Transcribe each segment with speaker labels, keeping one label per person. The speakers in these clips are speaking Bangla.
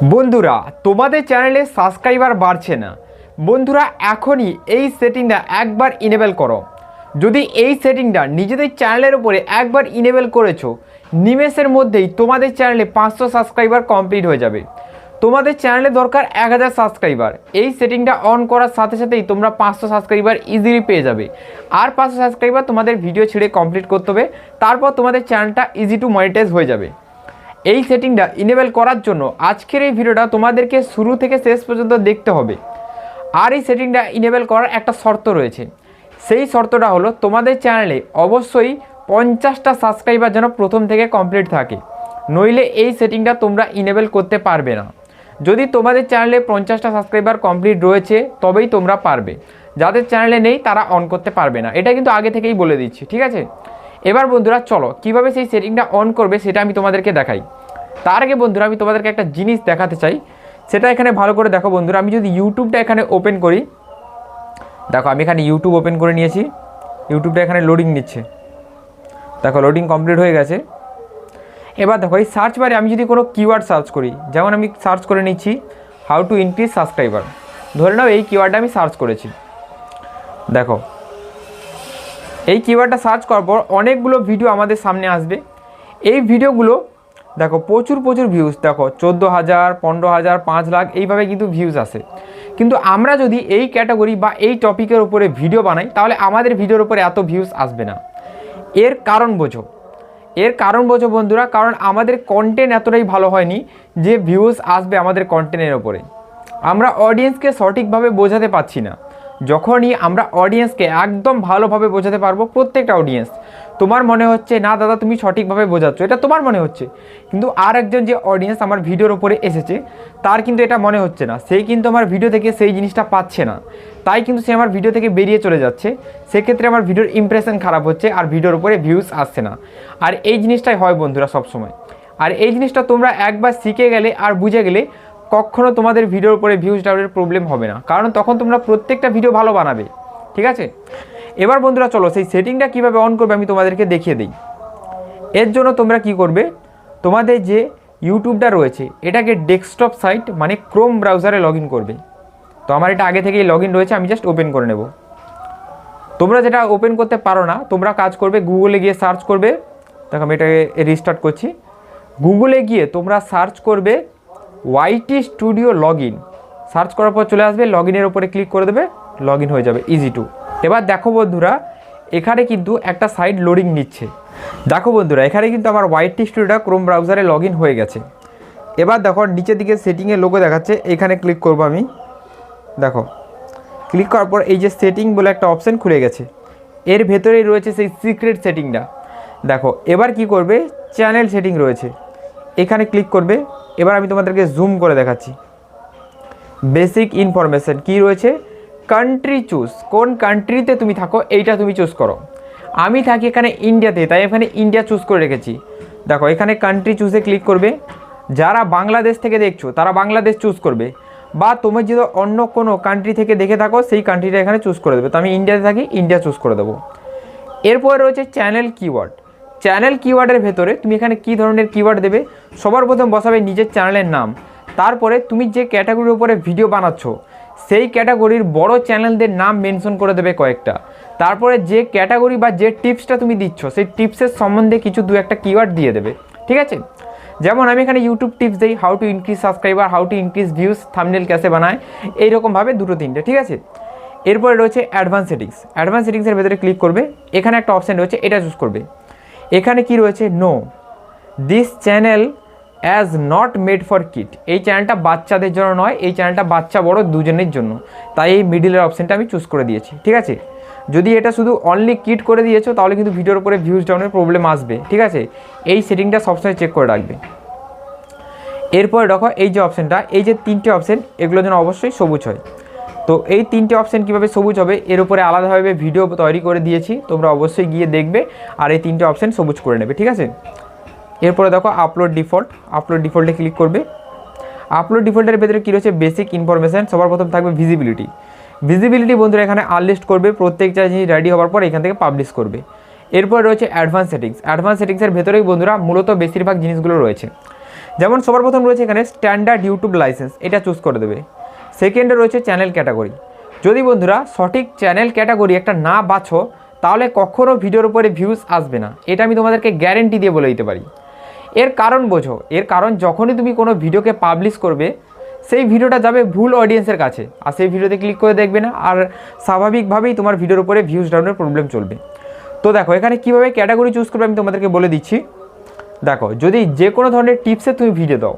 Speaker 1: বন্ধুরা তোমাদের চ্যানেলে সাবস্ক্রাইবার বাড়ছে না। বন্ধুরা এখনই এই সেটিংটা একবার ইনেবল করো। যদি এই সেটিংটা নিজেদের চ্যানেলের উপরে একবার ইনেবল করেছো, নিমেষের মধ্যেই তোমাদের চ্যানেলে 500 সাবস্ক্রাইবার কমপ্লিট হয়ে যাবে। তোমাদের চ্যানেলে দরকার 1000 সাবস্ক্রাইবার। এই সেটিংটা অন করার সাথে সাথেই তোমরা 500 সাবস্ক্রাইবার ইজিলি পেয়ে যাবে। আর 500 সাবস্ক্রাইবার তোমাদের ভিডিও ছেড়ে কমপ্লিট করতে হবে, তারপর তোমাদের চ্যানেলটা ইজি টু মনিটাইজ হয়ে যাবে। এই সেটিংটা ইনেবল করার জন্য আজকের এই ভিডিওটা তোমাদেরকে শুরু থেকে শেষ পর্যন্ত দেখতে হবে। আর এই সেটিংটা ইনেবল করার একটা শর্ত রয়েছে। সেই শর্তটা হলো তোমাদের চ্যানেলে অবশ্যই 50টা সাবস্ক্রাইবার যেন প্রথম থেকে কমপ্লিট থাকে, নইলে এই সেটিংটা তোমরা ইনেবল করতে পারবে না। যদি তোমাদের চ্যানেলে 50টা সাবস্ক্রাইবার কমপ্লিট রয়েছে তবেই তোমরা পারবে, যাদের চ্যানেলে নেই তারা অন করতে পারবে না। এটা কিন্তু আগে থেকেই বলে দিচ্ছি, ঠিক আছে? এবার বন্ধুরা চলো কিভাবে সেই সেটিংটা অন করবে সেটা আমি তোমাদেরকে দেখাই। তার আগে বন্ধুরা আমি তোমাদেরকে একটা জিনিস দেখাতে চাই, সেটা এখানে ভালো করে দেখো। বন্ধুরা আমি যদি ইউটিউবটা এখানে ওপেন করি, দেখো আমি এখানে ইউটিউব ওপেন করে নিয়েছি। ইউটিউবটা এখানে লোডিং নিচ্ছে, দেখো লোডিং কমপ্লিট হয়ে গেছে। এবার দেখো এই সার্চ বারে আমি যদি কোনো কিওয়ার্ড সার্চ করি, যেমন আমি সার্চ করে নিচ্ছি হাউ টু ইনক্রিজ সাবস্ক্রাইবার, ধরে নাও এই কিওয়ার্ডটা আমি সার্চ করেছি। দেখো এই কিওয়ার্ডটা সার্চ করার পর অনেকগুলো ভিডিও আমাদের সামনে আসবে। এই ভিডিওগুলো দেখো প্রচুর ভিউজ, দেখো 14,000, 15,000, 5 লাখ এইভাবে কিন্তু ভিউজ আসে। কিন্তু আমরা যদি এই ক্যাটাগরি বা এই টপিকের উপরে ভিডিও বানাই তাহলে আমাদের ভিডিওর উপরে এত ভিউজ আসবে না। এর কারণ বোঝো বন্ধুরা, কারণ আমাদের কন্টেন্ট এতটাই ভালো হয়নি যে ভিউজ আসবে আমাদের কন্টেন্টের ওপরে। আমরা অডিয়েন্সকে সঠিকভাবে বোঝাতে পারছি না। যখনই আমরা অডিয়েন্সকে একদম ভালোভাবে বোঝাতে পারবো, প্রত্যেকটা অডিয়েন্স, তোমার মনে হচ্ছে না দাদা তুমি সঠিকভাবে বোঝাচ্ছ, এটা তোমার মনে হচ্ছে, কিন্তু আর একজন যে অডিয়েন্স আমার ভিডিওর ওপরে এসেছে তার কিন্তু এটা মনে হচ্ছে না, সেই কিন্তু আমার ভিডিও থেকে সেই জিনিসটা পাচ্ছে না, তাই কিন্তু সে আমার ভিডিও থেকে বেরিয়ে চলে যাচ্ছে। সেক্ষেত্রে আমার ভিডিওর ইমপ্রেশন খারাপ হচ্ছে আর ভিডিওর উপরে ভিউজ আসছে না। আর এই জিনিসটাই হয় বন্ধুরা সবসময়। আর এই জিনিসটা তোমরা একবার শিখে গেলে আর বুঝে গেলে কখনো তোমাদের ভিডিওর উপরে ভিউজ ডাউনের প্রবলেম হবে না, কারণ তখন তোমরা প্রত্যেকটা ভিডিও ভালো বানাবে, ঠিক আছে? এবার বন্ধুরা চলো সেই সেটিংটা কীভাবে অন করবে আমি তোমাদেরকে দেখিয়ে দিই। এর জন্য তোমরা কি করবে, তোমাদের যে ইউটিউবটা রয়েছে এটাকে ডেস্কটপ সাইট মানে ক্রোম ব্রাউজারে লগ ইন করবে। তো আমার এটা আগে থেকেই লগ ইন রয়েছে, আমি জাস্ট ওপেন করে নেব। তোমরা যেটা ওপেন করতে পারো না, তোমরা কাজ করবে গুগলে গিয়ে সার্চ করবে। দেখো আমি এটাকে রিস্টার্ট করছি। গুগলে গিয়ে তোমরা সার্চ করবে YT studio log in. Search করার পর চলে আসবে, লগ ইনের উপরে ক্লিক করে দেবে, লগ ইন হয়ে যাবে ইজি টু। এবার দেখো বন্ধুরা এখানে কিন্তু একটা সাইট লোডিং নিচ্ছে। দেখো বন্ধুরা এখানে কিন্তু আমার ওয়াইটি স্টুডিওটা ক্রোম ব্রাউজারে লগ ইন হয়ে গেছে। এবার দেখো নিচের দিকে সেটিংয়ের লোগো দেখাচ্ছে, এখানে ক্লিক করবো আমি। দেখো ক্লিক করার পর এই যে সেটিং বলে একটা অপশান খুলে গেছে, এর ভেতরেই রয়েছে সেই সিক্রেট সেটিংটা। দেখো এবার কি করবে, চ্যানেল সেটিং রয়েছে, এখানে ক্লিক করবে। এবার আমি তোমাদেরকে জুম করে দেখাচ্ছি। বেসিক ইনফরমেশান কি রয়েছে, কান্ট্রি চুজ, কোন কান্ট্রিতে তুমি থাকো এইটা তুমি চুজ করো। আমি থাকি এখানে ইন্ডিয়াতে, তাই এখানে ইন্ডিয়া চুজ করে রেখেছি। দেখো এখানে কান্ট্রি চুজে ক্লিক করবে। যারা বাংলাদেশ থেকে দেখছো তারা বাংলাদেশ চুজ করবে, বা তুমি যদি অন্য কোনো কান্ট্রি থেকে দেখে থাকো সেই কান্ট্রিটা এখানে চুজ করে দেবে। তো আমি ইন্ডিয়াতে থাকি, ইন্ডিয়া চুজ করে দেবো। এরপরে রয়েছে চ্যানেল কিওয়ার্ড। চ্যানেল কিওয়ার্ডের ভেতরে তুমি এখানে কী ধরনের কিওয়ার্ড দেবে, সবার প্রথম বসাবে নিজের চ্যানেলের নাম, তারপরে তুমি যে ক্যাটাগরির উপরে ভিডিও বানাচ্ছ সেই ক্যাটাগরির বড় চ্যানেলদের নাম মেনশন করে দেবে কয়েকটা। তারপরে যে ক্যাটাগরি বা যে টিপসটা তুমি দিচ্ছ সেই টিপসের সম্বন্ধে কিছু দু একটা কিওয়ার্ড দিয়ে দেবে, ঠিক আছে? যেমন আমি এখানে ইউটিউব টিপস দিই, how to increase subscriber, how to increase views, thumbnail ক্যাসে বানায়, এইরকমভাবে দুটো তিনটে, ঠিক আছে? এরপরে রয়েছে অ্যাডভান্স সেটিংস। অ্যাডভান্স সেটিংসের ভেতরে ক্লিক করবে, এখানে একটা অপশান রয়েছে, এটা চুজ করবে। এখানে কি রয়েছে, no this channel as not made for kid, এই চ্যানেলটা বাচ্চাদের জন্য নয়, এই চ্যানেলটা বাচ্চা বড় দুজনের জন্য, তাই এই মিডিলের অপশানটা আমি চুজ করে দিয়েছি, ঠিক আছে? যদি এটা শুধু অনলি কিড করে দিয়েছো তাহলে কিন্তু ভিডিওর উপরে ভিউজ ডাউনের প্রবলেম আসবে, ঠিক আছে? এই সেটিংটা সবসময় চেক করে রাখবে। এরপরে দেখো এই যে অপশানটা, এই যে তিনটে অপশান, এগুলোর জন্য অবশ্যই সবুজ হয়। তো এই তিনটে অপশান কীভাবে সবুজ হবে এর উপরে আলাদাভাবে ভিডিও তৈরি করে দিয়েছি, তোমরা অবশ্যই গিয়ে দেখবে আর এই তিনটে অপশান সবুজ করে নেবে, ঠিক আছে? এরপরে দেখো আপলোড ডিফল্ট, আপলোড ডিফল্টে ক্লিক করবে। আপলোড ডিফল্টের ভেতরে কী রয়েছে, বেসিক ইনফরমেশান। সবার প্রথম থাকবে ভিজিবিলিটি। ভিজিবিলিটি বন্ধুরা এখানে আনলিস্ট করবে, প্রত্যেকটা জিনিস রেডি হওয়ার পর এখান থেকে পাবলিশ করবে। এরপর রয়েছে অ্যাডভান্স সেটিংস। অ্যাডভান্স সেটিংসের ভেতরেই বন্ধুরা মূলত বেশিরভাগ জিনিসগুলো রয়েছে। যেমন সবার প্রথম রয়েছে এখানে স্ট্যান্ডার্ড ইউটিউব লাইসেন্স, এটা চুজ করে দেবে। সেকেন্ডে রয়েছে চ্যানেল ক্যাটাগরি। যদি বন্ধুরা সঠিক চ্যানেল ক্যাটাগরি একটা না বাছো তাহলে কখনও ভিডিওর উপরে ভিউজ আসবে না, এটা আমি তোমাদেরকে গ্যারেন্টি দিয়ে বলে দিতে পারি। এর কারণ বোঝো, এর কারণ যখনই তুমি কোনো ভিডিওকে পাবলিশ করবে সেই ভিডিওটা যাবে ভুল অডিয়েন্সের কাছে, আর সেই ভিডিওতে ক্লিক করে দেখবে না, আর স্বাভাবিকভাবেই তোমার ভিডিওর উপরে ভিউজ ডাউনের প্রবলেম চলবে। তো দেখো এখানে কীভাবে ক্যাটাগরি চুজ করবে আমি তোমাদেরকে বলে দিচ্ছি। দেখো যদি যে কোনো ধরনের টিপসে তুমি ভিডিও দাও,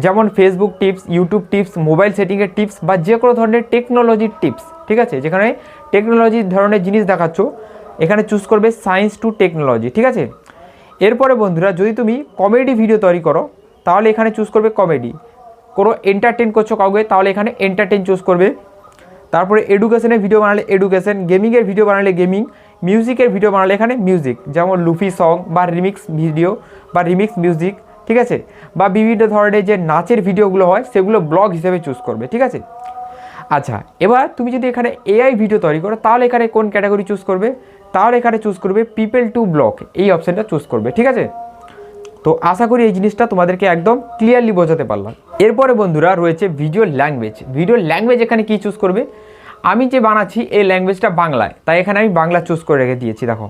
Speaker 1: যেমন Facebook tips, YouTube tips, mobile সেটিংয়ের টিপস বা যে কোনো ধরনের টেকনোলজির টিপস, ঠিক আছে, যেখানে টেকনোলজির ধরনের জিনিস দেখাচ্ছ এখানে চুজ করবে সায়েন্স টু টেকনোলজি, ঠিক আছে। এরপরে বন্ধুরা যদি তুমি কমেডি ভিডিও তৈরি করো তাহলে এখানে চুজ করবে কমেডি, কোনো এন্টারটেন করছো কাউকে তাহলে এখানে এন্টারটেন চুজ করবে। তারপরে এডুকেশনের ভিডিও বানালে এডুকেশন, গেমিংয়ের ভিডিও বানালে গেমিং, মিউজিকের ভিডিও বানালে এখানে মিউজিক, যেমন লুফি সং বা রিমিক্স ভিডিও বা রিমিক্স মিউজিক, ঠিক আছে, বা বিভিন্ন ধরনের যে নাচের ভিডিওগুলো হয় সেগুলো ব্লগ হিসেবে চুজ করবে, ঠিক আছে। আচ্ছা, এবার তুমি যদি এখানে এআই ভিডিও তৈরি করো তাহলে এখানে কোন ক্যাটাগরি চুজ করবে, তাহলে এখানে চুজ করবে পিপল টু ব্লগ, এই অপশানটা চুজ করবে, ঠিক আছে। তো আশা করি এই জিনিসটা তোমাদেরকে একদম ক্লিয়ারলি বোঝাতে পারলাম। এরপরে বন্ধুরা রয়েছে ভিডিও ল্যাঙ্গুয়েজ। ভিডিও ল্যাঙ্গুয়েজ এখানে কি চুজ করবে, আমি যে বানাচ্ছি এই ল্যাঙ্গুয়েজটা বাংলায়, তাই এখানে আমি বাংলা চুজ করে রেখে দিয়েছি। দেখো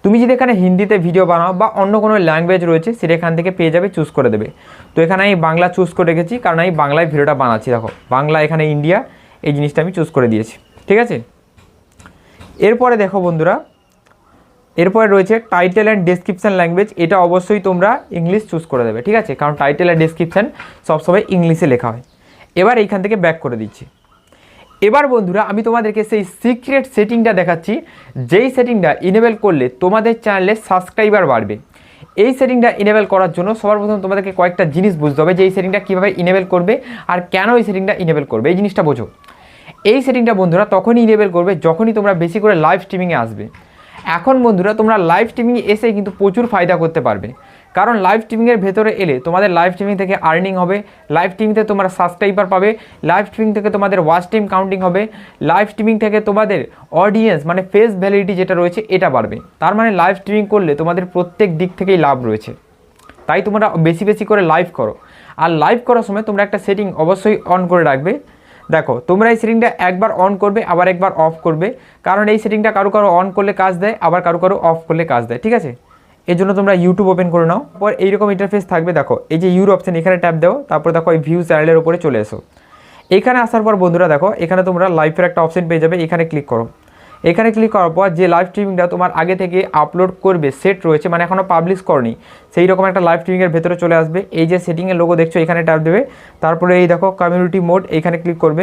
Speaker 1: তুমি যদি এখানে হিন্দিতে ভিডিও বানাও বা অন্য কোনো ল্যাঙ্গুয়েজ রয়েছে সেটা এখান থেকে পেয়ে যাবে, চুজ করে দেবে। তো এখানে আমি বাংলা চুজ করে রেখেছি কারণ আমি বাংলায় ভিডিওটা বানাচ্ছি। দেখো বাংলা, এখানে ইন্ডিয়া, এই জিনিসটা আমি চুজ করে দিয়েছি, ঠিক আছে। এরপরে দেখো বন্ধুরা, এরপরে রয়েছে টাইটেল অ্যান্ড ডেসক্রিপশান ল্যাঙ্গুয়েজ, এটা অবশ্যই তোমরা ইংলিশ চুজ করে দেবে, ঠিক আছে, কারণ টাইটেল আর ডেসক্রিপশান সবসময় ইংলিশে লেখা হয়। এবার এইখান থেকে ব্যাক করে দিচ্ছি। এবার বন্ধুরা আমি তোমাদেরকে সেই সিক্রেট সেটিংটা দেখাচ্ছি, যেই সেটিংটা ইনেবল করলে তোমাদের চ্যানেলে সাবস্ক্রাইবার বাড়বে। এই সেটিংটা ইনেবল করার জন্য সবার প্রথম তোমাদেরকে কয়েকটা জিনিস বুঝতে হবে যে এই সেটিংটা কীভাবে ইনেবল করবে আর কেন এই সেটিংটা ইনেবল করবে, এই জিনিসটা বোঝো। এই সেটিংটা বন্ধুরা তখনই ইনেবল করবে যখনই তোমরা বেশি করে লাইভ স্ট্রিমিংয়ে আসবে। এখন বন্ধুরা তোমরা লাইভ স্ট্রিমিংয়ে এসে কিন্তু প্রচুর ফায়দা করতে পারবে, কারণ লাইভ স্ট্রিমিংয়ের ভেতরে এলে তোমাদের লাইভ স্ট্রিমিং থেকে আর্নিং হবে, লাইভ স্ট্রিমিং থেকে তোমরা সাবস্ক্রাইবার পাবে, লাইভ স্ট্রিমিং থেকে তোমাদের ওয়াচ টাইম কাউন্টিং হবে, লাইভ স্ট্রিমিং থেকে তোমাদের অডিয়েন্স মানে ফেস ভ্যালিডিটি যেটা রয়েছে এটা বাড়বে। তার মানে লাইভ স্ট্রিমিং করলে তোমাদের প্রত্যেক দিক থেকেই লাভ রয়েছে। তাই তোমরা বেশি বেশি করে লাইভ করো, আর লাইভ করার সময় তোমরা একটা সেটিং অবশ্যই অন করে রাখবে। দেখো তোমরা এই সেটিংটা একবার অন করবে আবার একবার অফ করবে, কারণ এই সেটিংটা কারো কারো অন করলে কাজ দেয় আবার কারো কারো অফ করলে কাজ দেয়, ঠিক আছে। এর জন্য তোমরা ইউটিউব ওপেন করে নাও, পর এইরকম ইন্টারফেস থাকবে। দেখো এই যে ইউর অপশান, এখানে ট্যাপ দাও, তারপর দেখো এই ভিউ চ্যানেলের উপরে চলে এসো। এখানে আসার পর বন্ধুরা দেখো এখানে তোমরা লাইভের একটা অপশান পেয়ে যাবে, এখানে ক্লিক করো। এখানে ক্লিক করার পর যে লাইভ স্ট্রিমিংটা তোমার আগে থেকে আপলোড করবে সেট রয়েছে, মানে এখনও পাবলিশ করনি, সেই রকম একটা লাইভ স্ট্রিমিংয়ের ভেতরে চলে আসবে। এই যে সেটিংয়ের লোগো দেখছো এখানে ট্যাপ দেবে, তারপরে এই দেখো কমিউনিটি মোড, এইখানে ক্লিক করবে।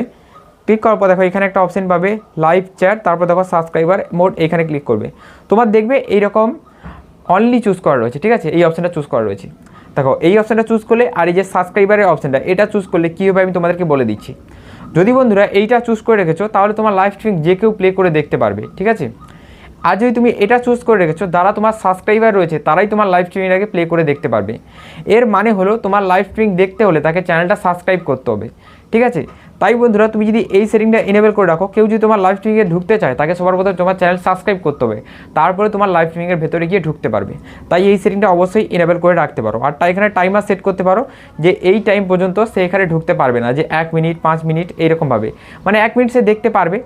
Speaker 1: ক্লিক করার পর দেখো এখানে একটা অপশান পাবে লাইভ চ্যাট, তারপর দেখো সাবস্ক্রাইবার মোড, এখানে ক্লিক করবে। তোমার দেখবে এইরকম অনলি চুজ করা রয়েছে, ঠিক আছে, এই অপশানটা চুজ করা রয়েছে। দেখো এই অপশানটা চুজ করলে আর এই যে সাবস্ক্রাইবারের অপশানটা এটা চুজ করলে কী হবে আমি তোমাদেরকে বলে দিচ্ছি। যদি বন্ধুরা এইটা চুজ করে রেখেছো তাহলে তোমার লাইভ স্ট্রিমিং যে কেউ প্লে করে দেখতে পারবে, ঠিক আছে। আর যদি তুমি এটা চুজ করে রেখেছো যারা তোমার সাবস্ক্রাইবার রয়েছে তারাই তোমার লাইভ স্ট্রিমিংটাকে প্লে করে দেখতে পারবে। এর মানে হলো তোমার লাইভ স্ট্রিমিং দেখতে হলে তাকে চ্যানেলটা সাবস্ক্রাইব করতে হবে, ঠিক আছে। তাই বন্ধুরা তুমি যদি এই সেটিংটা এনেবল করে রাখো, কেউ যদি তোমার লাইভ স্ট্রিমিংয়ে ঢুকতে চায় তাকে সবার প্রথমে তোমার চ্যানেল সাবস্ক্রাইব করতে হবে, তারপরে তোমার লাইভ স্ট্রিমিংয়ের ভেতরে গিয়ে ঢুকতে পারবে। তাই এই সেটিংটা অবশ্যই এনেবল করে রাখতে পারো। আর তাই এখানে টাইমার সেট করতে পারো যে এই টাইম পর্যন্ত সে এখানে ঢুকতে পারবে না, যে 1 মিনিট 5 মিনিট এইরকমভাবে, মানে 1 মিনিট সে দেখতে পারবে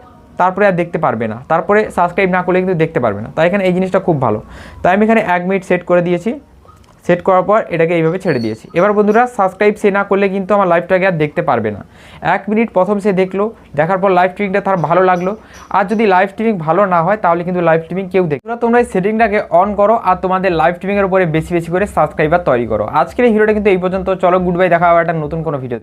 Speaker 1: তারপরে আর দেখতে পারবে না, তারপরে সাবস্ক্রাইব না করলে কিন্তু দেখতে পারবে না। তাই এখানে এই জিনিসটা খুব ভালো, তাই আমি এখানে 1 মিনিট সেট করে দিয়েছি। সেট করার পর এটাকে এইভাবে ছেড়ে দিয়েছি। এবার বন্ধুরা সাবস্ক্রাইব সে না করলে কিন্তু আমার লাইভটাকে আর দেখতে পারবে না। 1 মিনিট প্রথম সে দেখলো, দেখার পর লাইভ স্ট্রিমিংটা তার ভালো লাগলো, আর যদি লাইভ স্ট্রিমিং ভালো না হয় তাহলে কিন্তু লাইভ স্ট্রিমিং কেউ দেখবে। তোমরা এই সেটিংটাকে অন করো আর তোমাদের লাইভ স্ট্রিমিংয়ের উপরে বেশি বেশি করে সাবস্ক্রাইবার তৈরি করো। আজকের এই ভিডিওটা কিন্তু এই পর্যন্ত। চলো গুড বাই, দেখা হবে একটা নতুন কোনো ভিডিও।